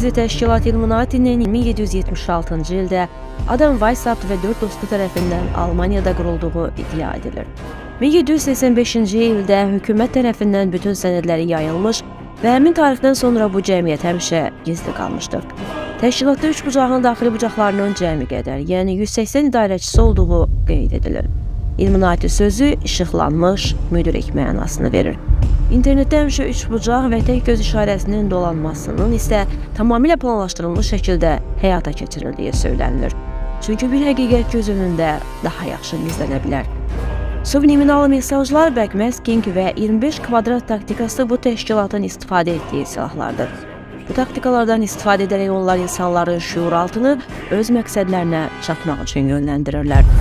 gizli təşkilat Illuminati'nin 1776-cı ildə Adam Weishaupt və 4 dostu tərəfindən Almaniyada qurulduğu iddia edilir. 1785-ci ildə hökumət tərəfindən bütün sənədləri yayılmış və həmin tarixdən sonra bu cəmiyyət həmişə gizli qalmışdır. Təşkilatda 3 bucağın daxili bucaqlarının cəmi qədər, yəni 180 idarəçisi olduğu qeyd edilir. Illuminati sözü işıqlanmış müdrik mənasını verir. İnternetdə həmişə 3 bucaq və tək göz işarəsinin dolanmasının isə tamamilə planlaşdırılmış şəkildə həyata keçirildiyi söylənilir. Çünki bir həqiqət göz önündə daha yaxşı gizlənə bilər. Subliminal mesajlar, backmasking və 25 kvadrat taktikası bu təşkilatın istifadə etdiyi silahlardır. Bu taktikalardan istifadə edərək onlar insanların şuur altını öz məqsədlərinə çatmaq üçün yönləndirirlər.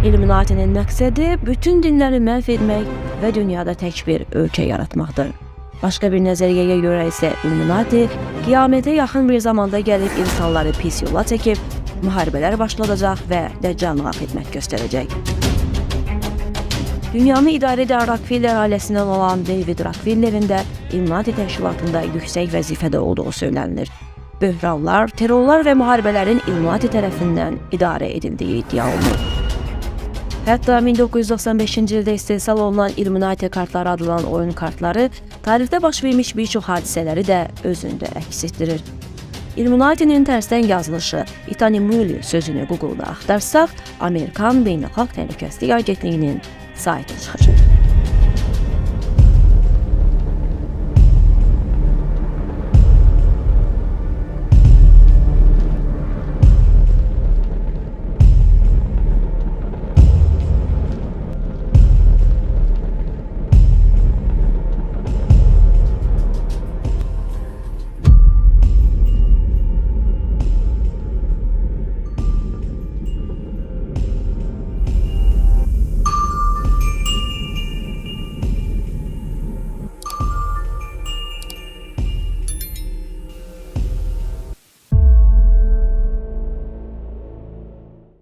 Illuminati'nin məqsədi bütün dinləri məhv etmək və dünyada tək bir ölkə yaratmaqdır. Başqa bir nəzəriyyəyə görə isə Illuminati qiyamətə yaxın bir zamanda gəlib insanları pis yola çəkib, müharibələr başladacaq və dəccallığa xidmət göstərəcək. Dünyanı idarə edən Rockefeller ailəsindən olan David Rockefellerin də Illuminati təşkilatında yüksək vəzifədə olduğu söylənilir. Böhranlar, terrorlar və müharibələrin Illuminati tərəfindən idarə edildiyi iddia olunur. Hətta 1995-ci ildə istehsal olunan Illuminati kartları adlanan oyun kartları tarixdə baş vermiş bir çox hadisələri də özündə əks etdirir. Illuminati'nin tərsdən yazılışı Itanimuli sözünü Google'da axtarsaq, Amerikan Beynəlxalq Təhlükəsizlik Agentliyinin saytı çıxır.